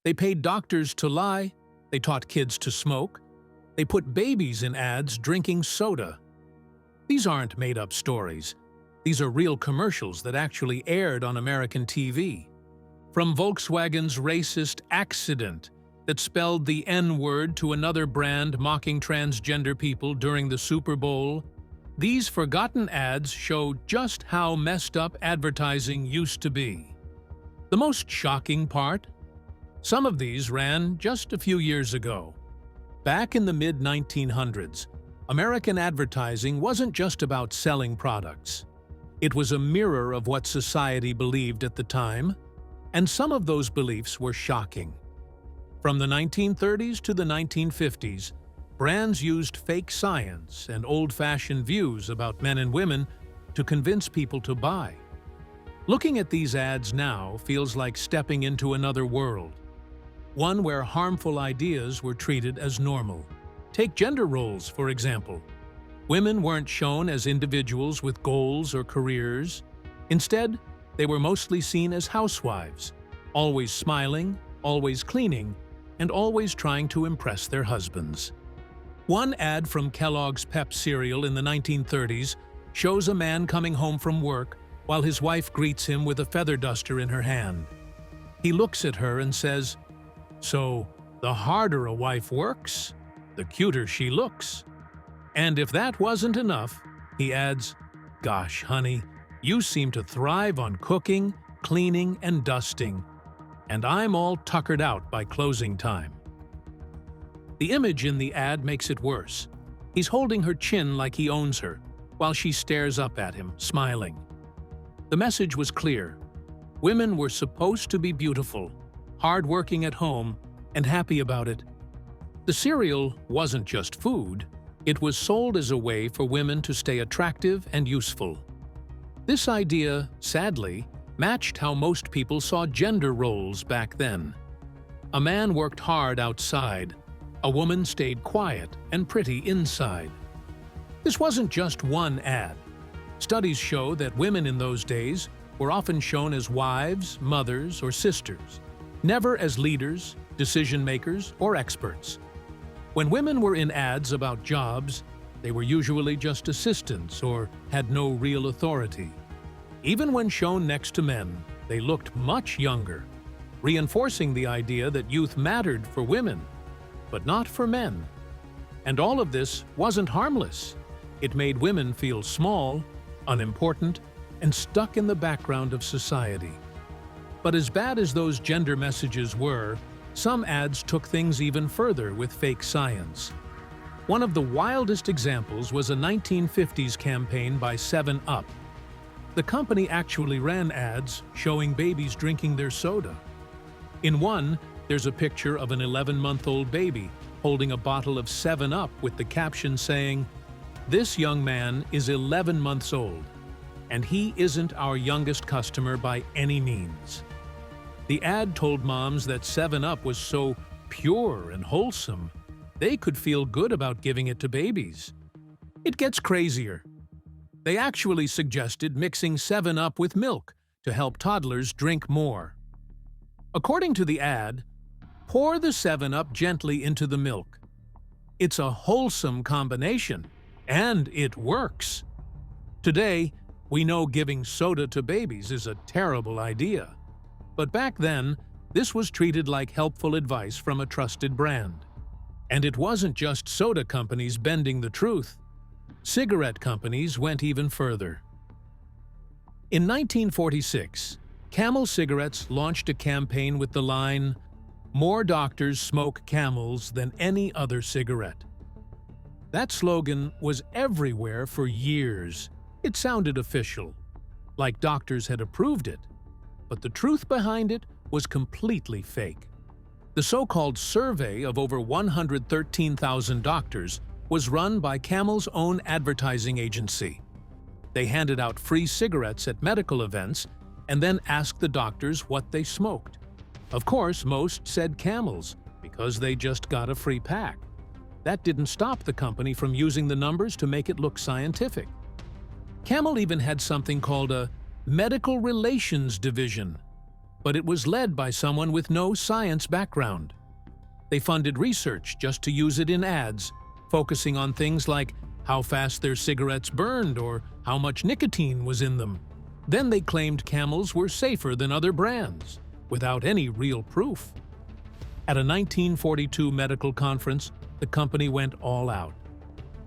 They paid doctors to lie, they taught kids to smoke, they put babies in ads drinking soda. These aren't made-up stories. These are real commercials that actually aired on American TV. From Volkswagen's racist accident that spelled the N-word to another brand mocking transgender people during the Super Bowl, these forgotten ads show just how messed up advertising used to be. The most shocking part? Some of these ran just a few years ago. Back in the mid-1900s, American advertising wasn't just about selling products. It was a mirror of what society believed at the time, and some of those beliefs were shocking. From the 1930s to the 1950s, brands used fake science and old-fashioned views about men and women to convince people to buy. Looking at these ads now feels like stepping into another world, one where harmful ideas were treated as normal. Take gender roles, for example. Women weren't shown as individuals with goals or careers. Instead, they were mostly seen as housewives, always smiling, always cleaning, and always trying to impress their husbands. One ad from Kellogg's Pep cereal in the 1930s shows a man coming home from work while his wife greets him with a feather duster in her hand. He looks at her and says, "So, the harder a wife works, the cuter she looks." And if that wasn't enough, he adds, "Gosh, honey, you seem to thrive on cooking, cleaning, and dusting, and I'm all tuckered out by closing time." The image in the ad makes it worse. He's holding her chin like he owns her, while she stares up at him, smiling. The message was clear. Women were supposed to be beautiful, hardworking at home, and happy about it. The cereal wasn't just food. It was sold as a way for women to stay attractive and useful. This idea, sadly, matched how most people saw gender roles back then. A man worked hard outside. A woman stayed quiet and pretty inside. This wasn't just one ad. Studies show that women in those days were often shown as wives, mothers, or sisters, never as leaders, decision-makers, or experts. When women were in ads about jobs, they were usually just assistants or had no real authority. Even when shown next to men, they looked much younger, reinforcing the idea that youth mattered for women, but not for men. And all of this wasn't harmless. It made women feel small, unimportant, and stuck in the background of society. But as bad as those gender messages were, some ads took things even further with fake science. One of the wildest examples was a 1950s campaign by 7-Up. The company actually ran ads showing babies drinking their soda. In one, there's a picture of an 11-month-old baby holding a bottle of 7-Up with the caption saying, "This young man is 11 months old, and he isn't our youngest customer by any means." The ad told moms that 7-Up was so pure and wholesome, they could feel good about giving it to babies. It gets crazier. They actually suggested mixing 7-Up with milk to help toddlers drink more. According to the ad, pour the 7-Up gently into the milk. It's a wholesome combination, and it works. Today, we know giving soda to babies is a terrible idea. But back then, this was treated like helpful advice from a trusted brand. And it wasn't just soda companies bending the truth. Cigarette companies went even further. In 1946, Camel cigarettes launched a campaign with the line, "More doctors smoke Camels than any other cigarette." That slogan was everywhere for years. It sounded official, like doctors had approved it. But the truth behind it was completely fake. The so-called survey of over 113,000 doctors was run by Camel's own advertising agency. They handed out free cigarettes at medical events and then asked the doctors what they smoked. Of course, most said Camels, because they just got a free pack. That didn't stop the company from using the numbers to make it look scientific. Camel even had something called a medical relations division. but it was led by someone with no science background. They funded research just to use it in ads, focusing on things like how fast their cigarettes burned or how much nicotine was in them. Then they claimed Camels were safer than other brands, without any real proof. At a 1942 medical conference, the company went all out.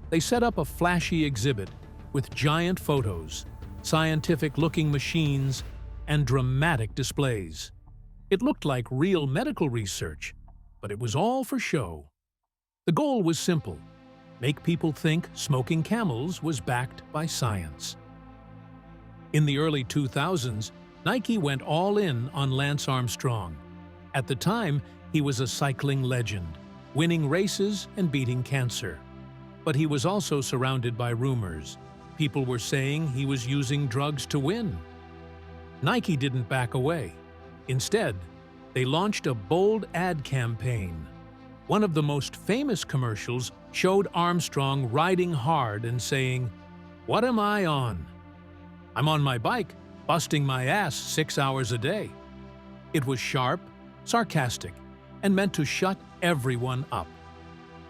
They set up a flashy exhibit with giant photos, scientific-looking machines, and dramatic displays. It looked like real medical research, but it was all for show. The goal was simple: make people think smoking Camels was backed by science. In the early 2000s, Nike went all in on Lance Armstrong. At the time, he was a cycling legend, winning races and beating cancer. But he was also surrounded by rumors. People were saying he was using drugs to win. Nike didn't back away. Instead, they launched a bold ad campaign. One of the most famous commercials showed Armstrong riding hard and saying, "What am I on? I'm on my bike, busting my ass 6 hours a day." It was sharp, sarcastic, and meant to shut everyone up.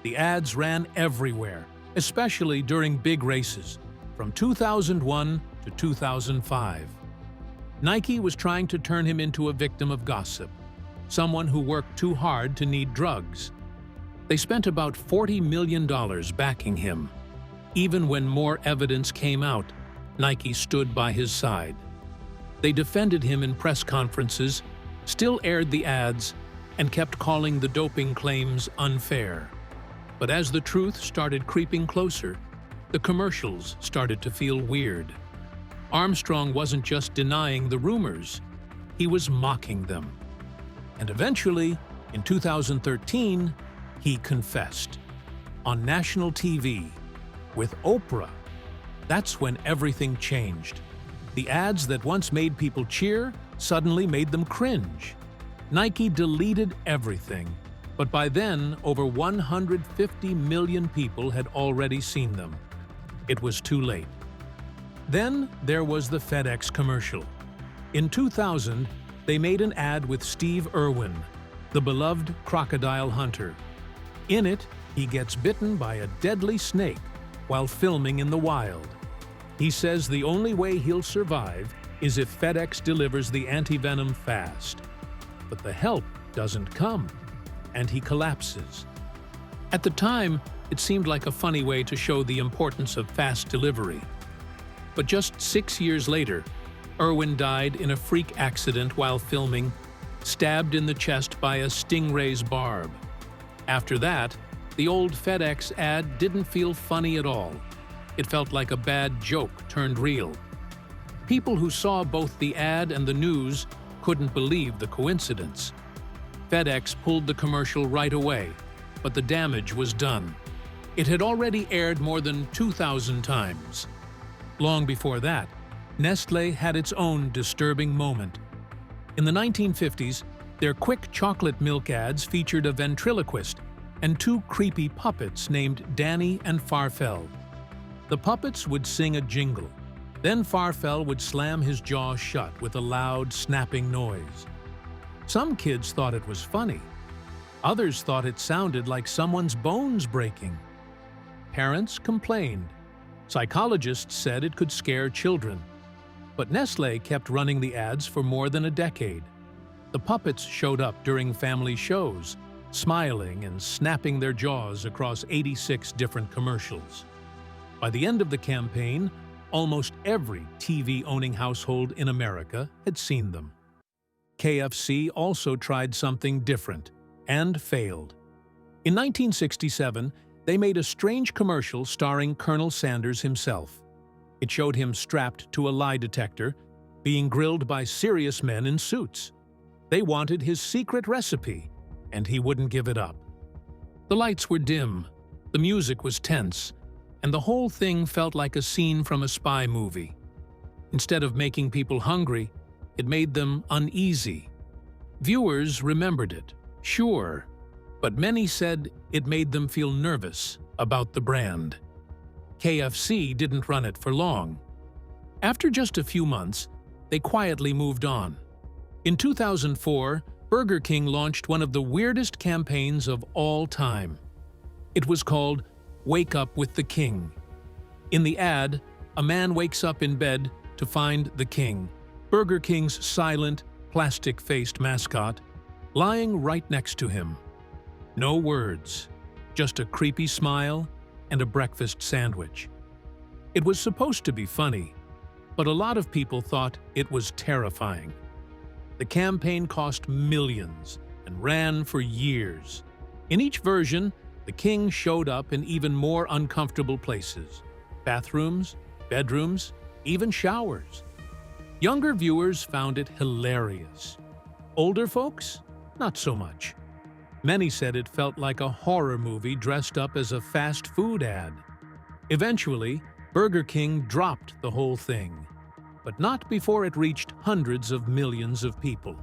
The ads ran everywhere, especially during big races, from 2001 to 2005. Nike was trying to turn him into a victim of gossip, someone who worked too hard to need drugs. They spent about $40 million backing him. Even when more evidence came out, Nike stood by his side. They defended him in press conferences, still aired the ads, and kept calling the doping claims unfair. But as the truth started creeping closer, the commercials started to feel weird. Armstrong wasn't just denying the rumors, he was mocking them. And eventually, in 2013, he confessed. On national TV, with Oprah. That's when everything changed. The ads that once made people cheer suddenly made them cringe. Nike deleted everything, but by then, over 150 million people had already seen them. It was too late. Then there was the FedEx commercial. In 2000, they made an ad with Steve Irwin, the beloved crocodile hunter. In it, he gets bitten by a deadly snake while filming in the wild. He says the only way he'll survive is if FedEx delivers the antivenom fast. But the help doesn't come, and he collapses. At the time, it seemed like a funny way to show the importance of fast delivery. But just 6 years later, Irwin died in a freak accident while filming, stabbed in the chest by a stingray's barb. After that, the old FedEx ad didn't feel funny at all. It felt like a bad joke turned real. People who saw both the ad and the news couldn't believe the coincidence. FedEx pulled the commercial right away, but the damage was done. It had already aired more than 2,000 times. Long before that, Nestlé had its own disturbing moment. In the 1950s, their quick chocolate milk ads featured a ventriloquist and two creepy puppets named Danny and Farfel. The puppets would sing a jingle. Then Farfel would slam his jaw shut with a loud, snapping noise. Some kids thought it was funny. Others thought it sounded like someone's bones breaking. Parents complained. Psychologists said it could scare children. But Nestlé kept running the ads for more than a decade. The puppets showed up during family shows, smiling and snapping their jaws across 86 different commercials. By the end of the campaign, almost every TV-owning household in America had seen them. KFC also tried something different and failed. In 1967, they made a strange commercial starring Colonel Sanders himself. It showed him strapped to a lie detector, being grilled by serious men in suits. They wanted his secret recipe, and he wouldn't give it up. The lights were dim, the music was tense, and the whole thing felt like a scene from a spy movie. Instead of making people hungry, it made them uneasy. Viewers remembered it, sure, but many said it made them feel nervous about the brand. KFC didn't run it for long. After just a few months, they quietly moved on. In 2004, Burger King launched one of the weirdest campaigns of all time. It was called Wake Up with the King. In the ad, a man wakes up in bed to find the King, Burger King's silent, plastic-faced mascot, lying right next to him. No words, just a creepy smile and a breakfast sandwich. It was supposed to be funny, but a lot of people thought it was terrifying. The campaign cost millions and ran for years. In each version, the King showed up in even more uncomfortable places: bathrooms, bedrooms, even showers. Younger viewers found it hilarious. Older folks? Not so much. Many said it felt like a horror movie dressed up as a fast food ad. Eventually, Burger King dropped the whole thing, but not before it reached hundreds of millions of people.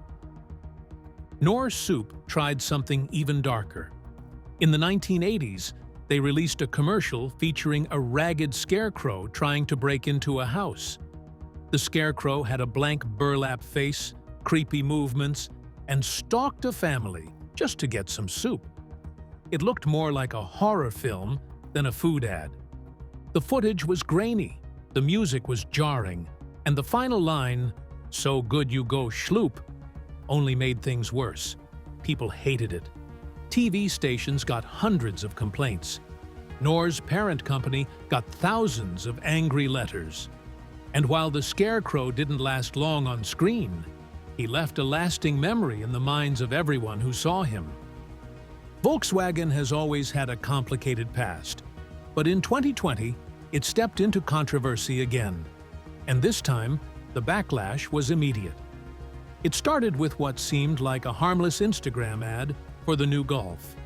Knorr Soup tried something even darker. In the 1980s, they released a commercial featuring a ragged scarecrow trying to break into a house. The scarecrow had a blank burlap face, creepy movements, and stalked a family just to get some soup. It looked more like a horror film than a food ad. The footage was grainy, the music was jarring, and the final line, "So good you go schloop," only made things worse. People hated it. TV stations got hundreds of complaints. Knorr's parent company got thousands of angry letters. And while the scarecrow didn't last long on screen, he left a lasting memory in the minds of everyone who saw him. Volkswagen has always had a complicated past, but in 2020, it stepped into controversy again. And this time, the backlash was immediate. It started with what seemed like a harmless Instagram ad for the new Golf.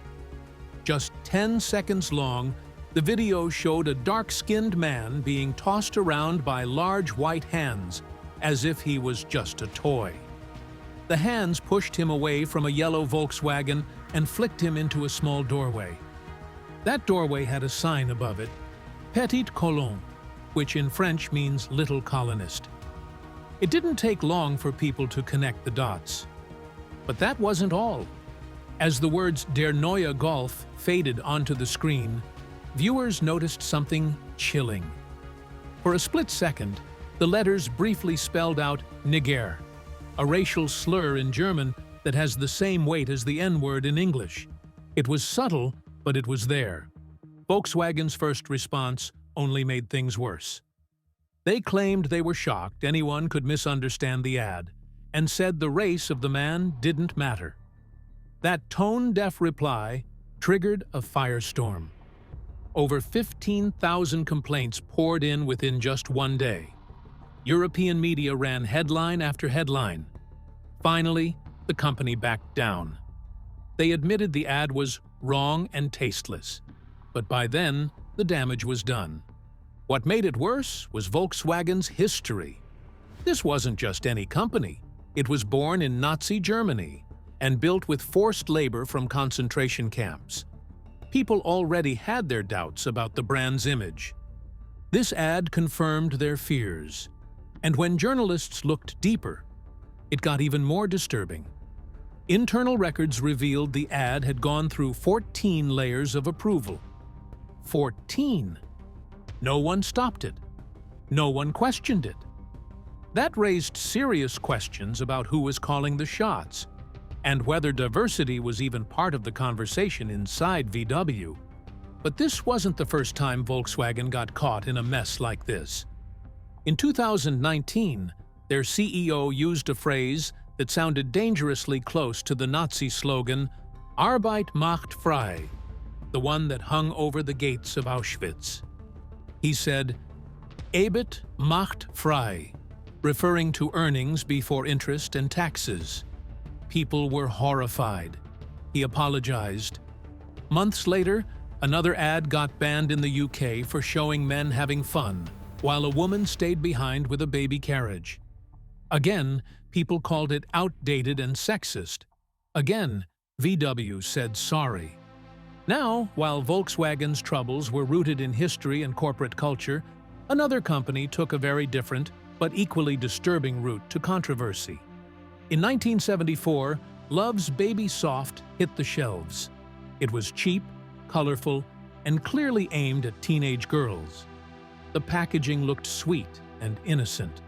Just 10 seconds long, the video showed a dark-skinned man being tossed around by large white hands, as if he was just a toy. The hands pushed him away from a yellow Volkswagen and flicked him into a small doorway. That doorway had a sign above it, Petit Colon, which in French means little colonist. It didn't take long for people to connect the dots. But that wasn't all. As the words Der neue Golf faded onto the screen, viewers noticed something chilling. For a split second, the letters briefly spelled out Nigger, a racial slur in German that has the same weight as the N-word in English. It was subtle, but it was there. Volkswagen's first response only made things worse. They claimed they were shocked anyone could misunderstand the ad, and said the race of the man didn't matter. That tone-deaf reply triggered a firestorm. Over 15,000 complaints poured in within just one day. European media ran headline after headline. Finally, the company backed down. They admitted the ad was wrong and tasteless, but by then, the damage was done. What made it worse was Volkswagen's history. This wasn't just any company. It was born in Nazi Germany and built with forced labor from concentration camps. People already had their doubts about the brand's image. This ad confirmed their fears. And when journalists looked deeper, it got even more disturbing. Internal records revealed the ad had gone through 14 layers of approval. 14! No one stopped it. No one questioned it. That raised serious questions about who was calling the shots, and whether diversity was even part of the conversation inside VW. But this wasn't the first time Volkswagen got caught in a mess like this. In 2019, their CEO used a phrase that sounded dangerously close to the Nazi slogan, Arbeit macht frei, the one that hung over the gates of Auschwitz. He said, Arbeit macht frei, referring to earnings before interest and taxes. People were horrified. He apologized. Months later, another ad got banned in the UK for showing men having fun, while a woman stayed behind with a baby carriage. Again, people called it outdated and sexist. Again, VW said sorry. Now, while Volkswagen's troubles were rooted in history and corporate culture, another company took a very different but equally disturbing route to controversy. In 1974, Love's Baby Soft hit the shelves. It was cheap, colorful, and clearly aimed at teenage girls. The packaging looked sweet and innocent,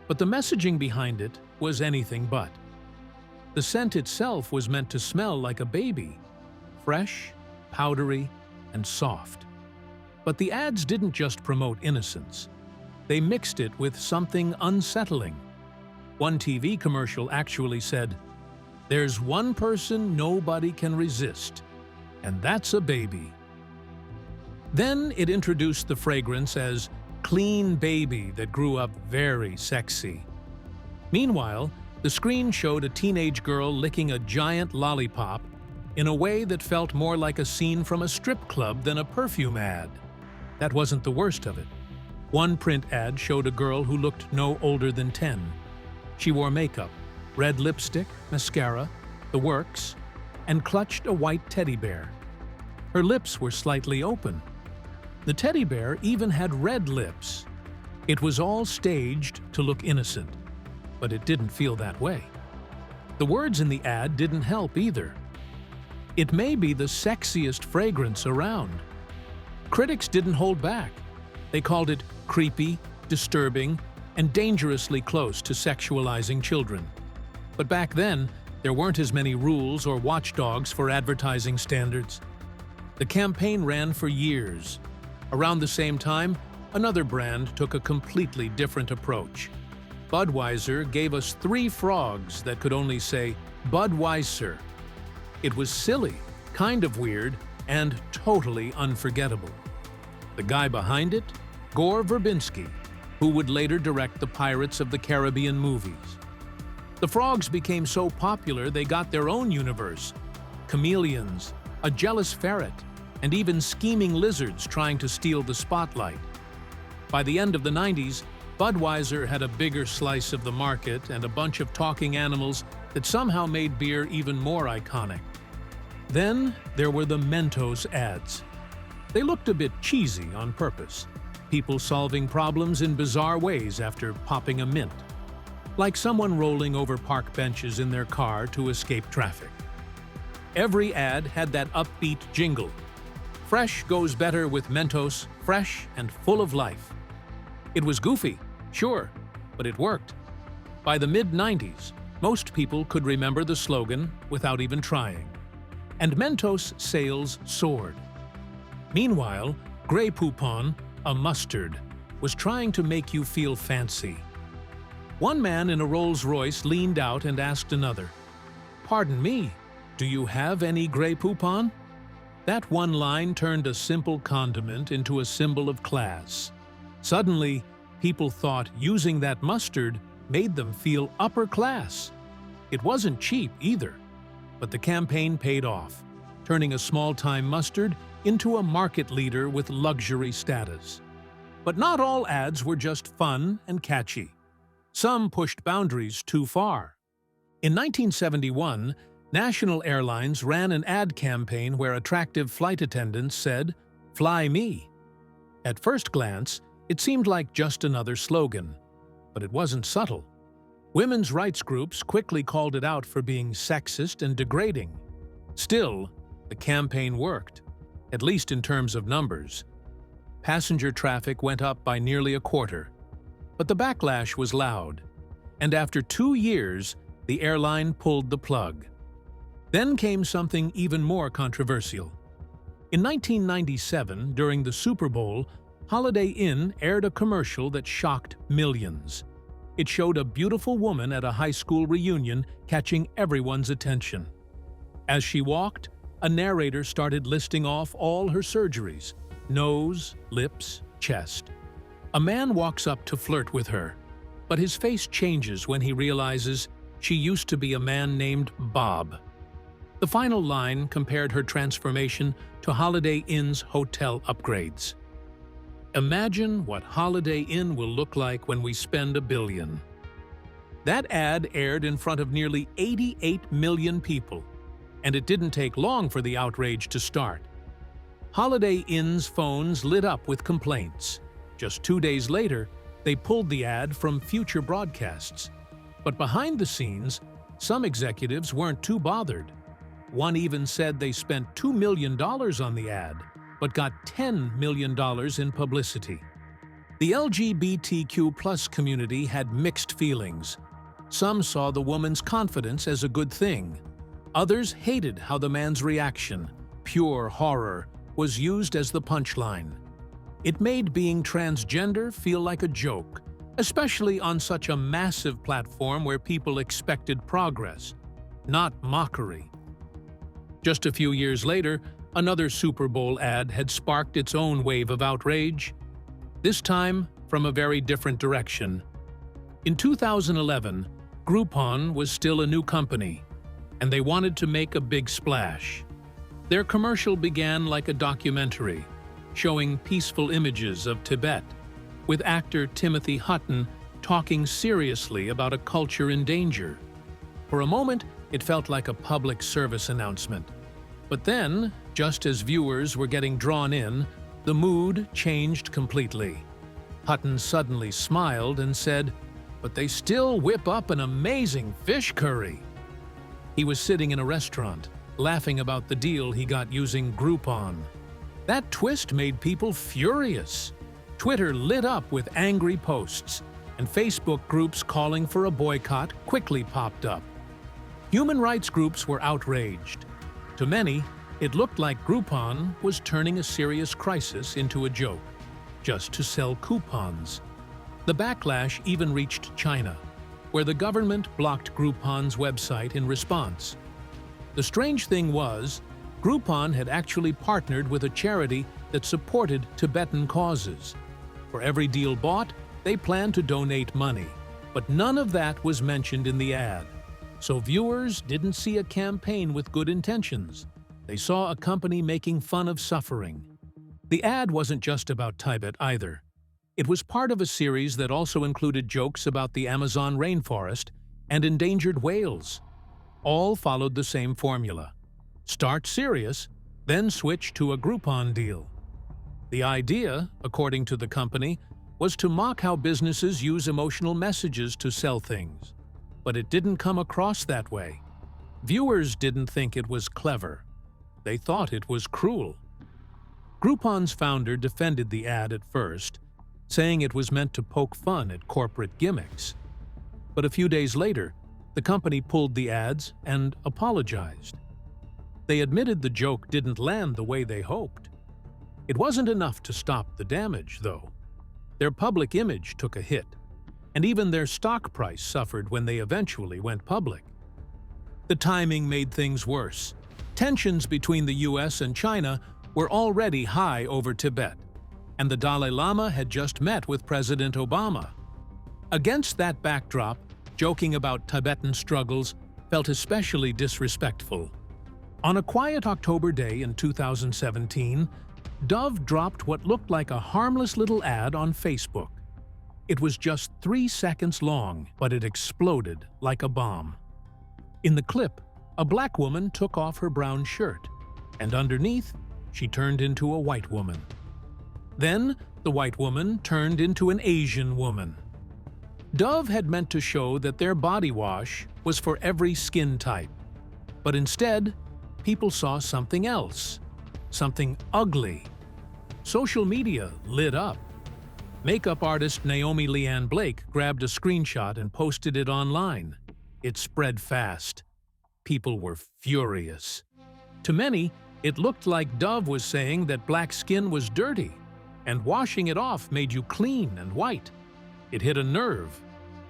but the messaging behind it was anything but. The scent itself was meant to smell like a baby, fresh, powdery, and soft. But the ads didn't just promote innocence. They mixed it with something unsettling. One TV commercial actually said, "There's one person nobody can resist, and that's a baby." Then it introduced the fragrance as clean baby that grew up very sexy. Meanwhile, the screen showed a teenage girl licking a giant lollipop in a way that felt more like a scene from a strip club than a perfume ad. That wasn't the worst of it. One print ad showed a girl who looked no older than 10. She wore makeup, red lipstick, mascara, the works, and clutched a white teddy bear. Her lips were slightly open. The teddy bear even had red lips. It was all staged to look innocent, but it didn't feel that way. The words in the ad didn't help either. It may be the sexiest fragrance around. Critics didn't hold back. They called it creepy, disturbing, and dangerously close to sexualizing children. But back then, there weren't as many rules or watchdogs for advertising standards. The campaign ran for years. Around the same time, another brand took a completely different approach. Budweiser gave us 3 frogs that could only say Budweiser. It was silly, kind of weird, and totally unforgettable. The guy behind it? Gore Verbinski, who would later direct the Pirates of the Caribbean movies. The frogs became so popular they got their own universe. Chameleons, a jealous ferret, and even scheming lizards trying to steal the spotlight. By the end of the 90s, Budweiser had a bigger slice of the market and a bunch of talking animals that somehow made beer even more iconic. Then there were the Mentos ads. They looked a bit cheesy on purpose, people solving problems in bizarre ways after popping a mint, like someone rolling over park benches in their car to escape traffic. Every ad had that upbeat jingle. Fresh goes better with Mentos, fresh and full of life. It was goofy, sure, but it worked. By the mid-90s, most people could remember the slogan without even trying. And Mentos sales soared. Meanwhile, Grey Poupon, a mustard, was trying to make you feel fancy. One man in a Rolls-Royce leaned out and asked another, "Pardon me, do you have any Grey Poupon?" That one line turned a simple condiment into a symbol of class. Suddenly, people thought using that mustard made them feel upper class. It wasn't cheap either, but the campaign paid off, turning a small-time mustard into a market leader with luxury status. But not all ads were just fun and catchy. Some pushed boundaries too far. In 1971, National Airlines ran an ad campaign where attractive flight attendants said, "Fly me." At first glance, it seemed like just another slogan, but it wasn't subtle. Women's rights groups quickly called it out for being sexist and degrading. Still, the campaign worked, at least in terms of numbers. Passenger traffic went up by nearly a quarter, but the backlash was loud, and after 2 years, the airline pulled the plug. Then came something even more controversial. In 1997, during the Super Bowl, Holiday Inn aired a commercial that shocked millions. It showed a beautiful woman at a high school reunion catching everyone's attention. As she walked, a narrator started listing off all her surgeries: nose, lips, chest. A man walks up to flirt with her, but his face changes when he realizes she used to be a man named Bob. The final line compared her transformation to Holiday Inn's hotel upgrades. "Imagine what Holiday Inn will look like when we spend $1 billion." That ad aired in front of nearly 88 million people, and it didn't take long for the outrage to start. Holiday Inn's phones lit up with complaints. Just 2 days later, they pulled the ad from future broadcasts. But behind the scenes, Some executives weren't too bothered. One even said they spent $2 million on the ad, but got $10 million in publicity. The LGBTQ+ community had mixed feelings. Some saw the woman's confidence as a good thing. Others hated how the man's reaction, pure horror, was used as the punchline. It made being transgender feel like a joke, especially on such a massive platform where people expected progress, not mockery. Just a few years later, another Super Bowl ad had sparked its own wave of outrage, this time from a very different direction. In 2011, Groupon was still a new company, and they wanted to make a big splash. Their commercial began like a documentary, showing peaceful images of Tibet, with actor Timothy Hutton talking seriously about a culture in danger. For a moment, it felt like a public service announcement. But then, just as viewers were getting drawn in, the mood changed completely. Hutton suddenly smiled and said, "But they still whip up an amazing fish curry." He was sitting in a restaurant, laughing about the deal he got using Groupon. That twist made people furious. Twitter lit up with angry posts, and Facebook groups calling for a boycott quickly popped up. Human rights groups were outraged. To many, it looked like Groupon was turning a serious crisis into a joke, just to sell coupons. The backlash even reached China, where the government blocked Groupon's website in response. The strange thing was, Groupon had actually partnered with a charity that supported Tibetan causes. For every deal bought, they planned to donate money, but none of that was mentioned in the ad. So viewers didn't see a campaign with good intentions. They saw a company making fun of suffering. The ad wasn't just about Tibet either. It was part of a series that also included jokes about the Amazon rainforest and endangered whales. All followed the same formula. Start serious, then switch to a Groupon deal. The idea, according to the company, was to mock how businesses use emotional messages to sell things. But it didn't come across that way. Viewers didn't think it was clever. They thought it was cruel. Groupon's founder defended the ad at first, saying it was meant to poke fun at corporate gimmicks. But a few days later, the company pulled the ads and apologized. They admitted the joke didn't land the way they hoped. It wasn't enough to stop the damage, though. Their public image took a hit, and even their stock price suffered when they eventually went public. The timing made things worse. Tensions between the US and China were already high over Tibet, and the Dalai Lama had just met with President Obama. Against that backdrop, joking about Tibetan struggles felt especially disrespectful. On a quiet October day in 2017, Dove dropped what looked like a harmless little ad on Facebook. It was just 3 seconds long, but it exploded like a bomb. In the clip, a black woman took off her brown shirt, and underneath, she turned into a white woman. Then, the white woman turned into an Asian woman. Dove had meant to show that their body wash was for every skin type, but instead, people saw something else, something ugly. Social media lit up. Makeup artist Naomi Leanne Blake grabbed a screenshot and posted it online. It spread fast. People were furious. To many, it looked like Dove was saying that black skin was dirty, and washing it off made you clean and white. It hit a nerve.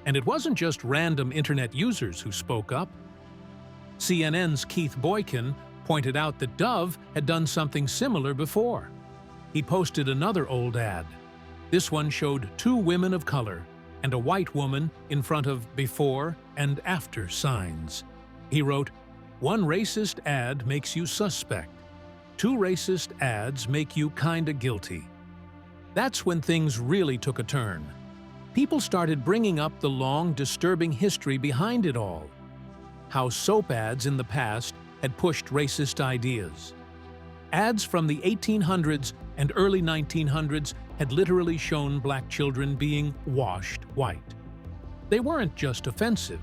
And it wasn't just random internet users who spoke up. CNN's Keith Boykin pointed out that Dove had done something similar before. He posted another old ad. This one showed 2 women of color and a white woman in front of before and after signs. He wrote, "One racist ad makes you suspect. 2 racist ads make you kinda guilty." That's when things really took a turn. People started bringing up the long, disturbing history behind it all. How soap ads in the past had pushed racist ideas. Ads from the 1800s and early 1900s had literally shown black children being washed white. They weren't just offensive.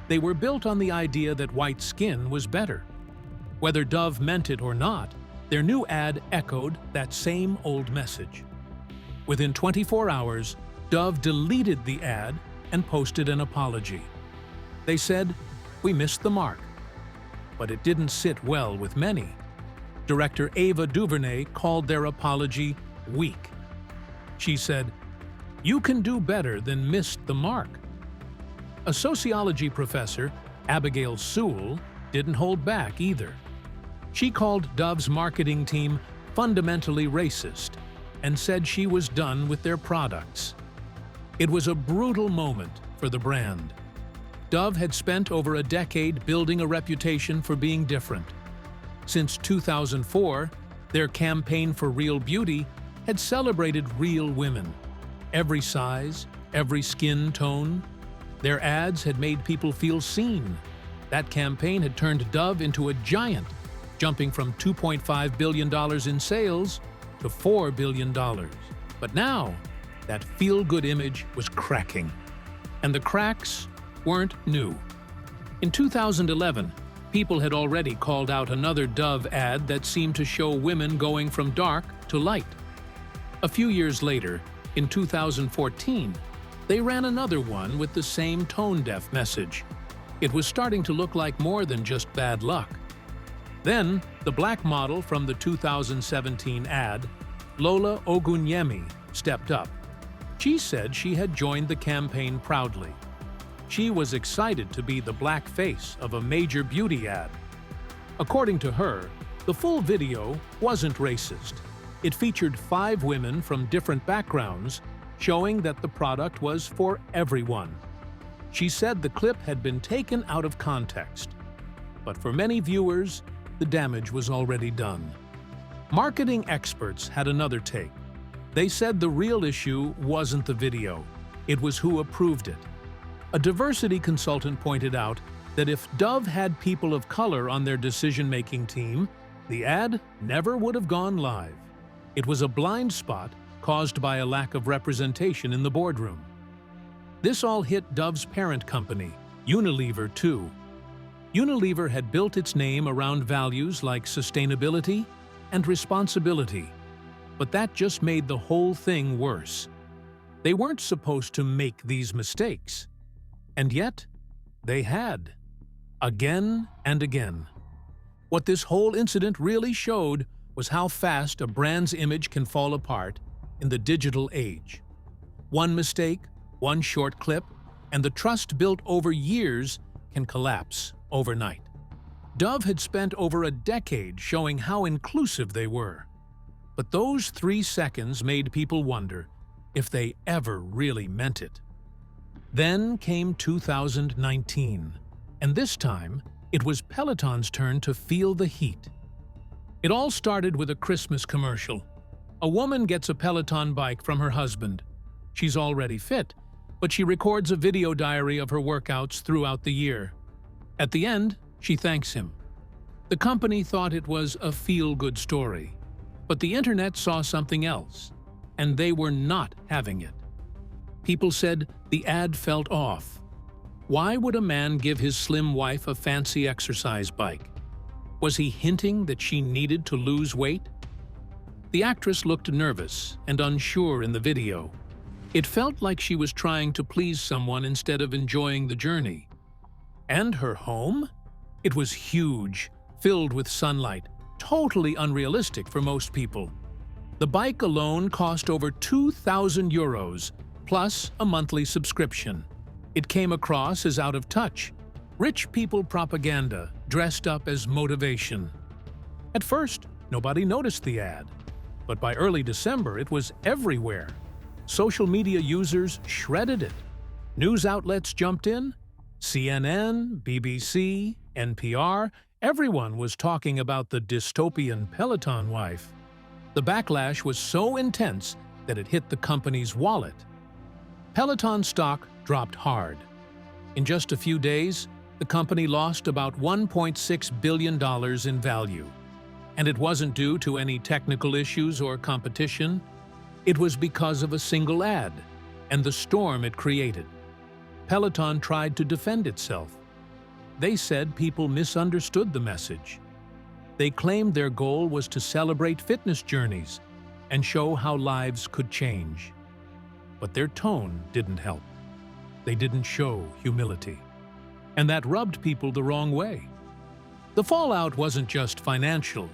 They were built on the idea that white skin was better. Whether Dove meant it or not, their new ad echoed that same old message. Within 24 hours, Dove deleted the ad and posted an apology. They said, "We missed the mark." But it didn't sit well with many. Director Ava DuVernay called their apology weak. She said, "You can do better than missed the mark." A sociology professor, Abigail Sewell, didn't hold back either. She called Dove's marketing team fundamentally racist and said she was done with their products. It was a brutal moment for the brand. Dove had spent over a decade building a reputation for being different. Since 2004, their campaign for real beauty had celebrated real women. Every size, every skin tone. Their ads had made people feel seen. That campaign had turned Dove into a giant, jumping from $2.5 billion in sales to $4 billion. But now, that feel-good image was cracking. And the cracks weren't new. In 2011, people had already called out another Dove ad that seemed to show women going from dark to light. A few years later, in 2014, they ran another one with the same tone-deaf message. It was starting to look like more than just bad luck. Then, the black model from the 2017 ad, Lola Ogunyemi, stepped up. She said she had joined the campaign proudly. She was excited to be the black face of a major beauty ad. According to her, the full video wasn't racist. It featured 5 women from different backgrounds, showing that the product was for everyone. She said the clip had been taken out of context. But for many viewers, the damage was already done. Marketing experts had another take. They said the real issue wasn't the video, it was who approved it. A diversity consultant pointed out that if Dove had people of color on their decision-making team, the ad never would have gone live. It was a blind spot caused by a lack of representation in the boardroom. This all hit Dove's parent company, Unilever, too. Unilever had built its name around values like sustainability and responsibility, but that just made the whole thing worse. They weren't supposed to make these mistakes. And yet, they had. Again and again. What this whole incident really showed was how fast a brand's image can fall apart in the digital age. One mistake, one short clip, and the trust built over years can collapse overnight. Dove had spent over a decade showing how inclusive they were. But those 3 seconds made people wonder if they ever really meant it. Then came 2019, and this time, it was Peloton's turn to feel the heat. It all started with a Christmas commercial. A woman gets a Peloton bike from her husband. She's already fit, but she records a video diary of her workouts throughout the year. At the end, she thanks him. The company thought it was a feel-good story, but the internet saw something else, and they were not having it. People said the ad felt off. Why would a man give his slim wife a fancy exercise bike? Was he hinting that she needed to lose weight? The actress looked nervous and unsure in the video. It felt like she was trying to please someone instead of enjoying the journey. And her home? It was huge, filled with sunlight, totally unrealistic for most people. The bike alone cost over 2,000 euros, plus a monthly subscription. It came across as out of touch, rich people propaganda dressed up as motivation. At first, nobody noticed the ad, but by early December it was everywhere. Social media users shredded it. News outlets jumped in. CNN, BBC, NPR, everyone was talking about the dystopian Peloton wife. The backlash was so intense that it hit the company's wallet. Peloton stock dropped hard. In just a few days, the company lost about $1.6 billion in value. And it wasn't due to any technical issues or competition. It was because of a single ad and the storm it created. Peloton tried to defend itself, They said people misunderstood the message. They claimed their goal was to celebrate fitness journeys and show how lives could change. But their tone didn't help. They didn't show humility. And that rubbed people the wrong way. The fallout wasn't just financial.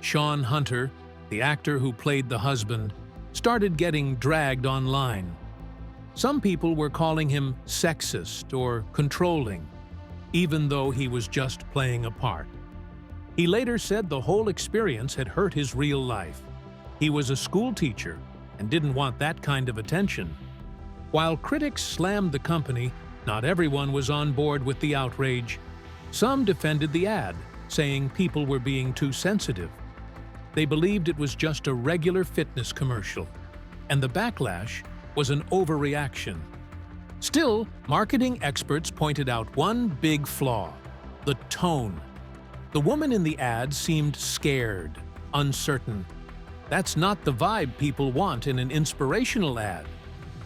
Sean Hunter, the actor who played the husband, started getting dragged online. Some people were calling him sexist or controlling, even though he was just playing a part. He later said the whole experience had hurt his real life. He was a school teacher and didn't want that kind of attention. While critics slammed the company, not everyone was on board with the outrage. Some defended the ad, saying people were being too sensitive. They believed it was just a regular fitness commercial, and the backlash was an overreaction. Still, marketing experts pointed out one big flaw: the tone. The woman in the ad seemed scared, uncertain. That's not the vibe people want in an inspirational ad.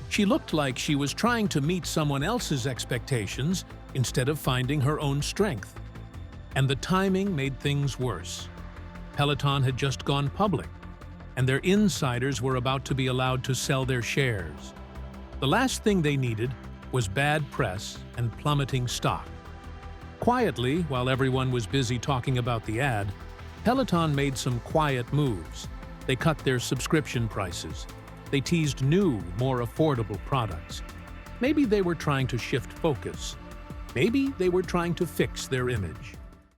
She looked like she was trying to meet someone else's expectations instead of finding her own strength. And the timing made things worse. Peloton had just gone public, and their insiders were about to be allowed to sell their shares. The last thing they needed was bad press and plummeting stock. Quietly, while everyone was busy talking about the ad, Peloton made some quiet moves. They cut their subscription prices. They teased new, more affordable products. Maybe they were trying to shift focus. Maybe they were trying to fix their image.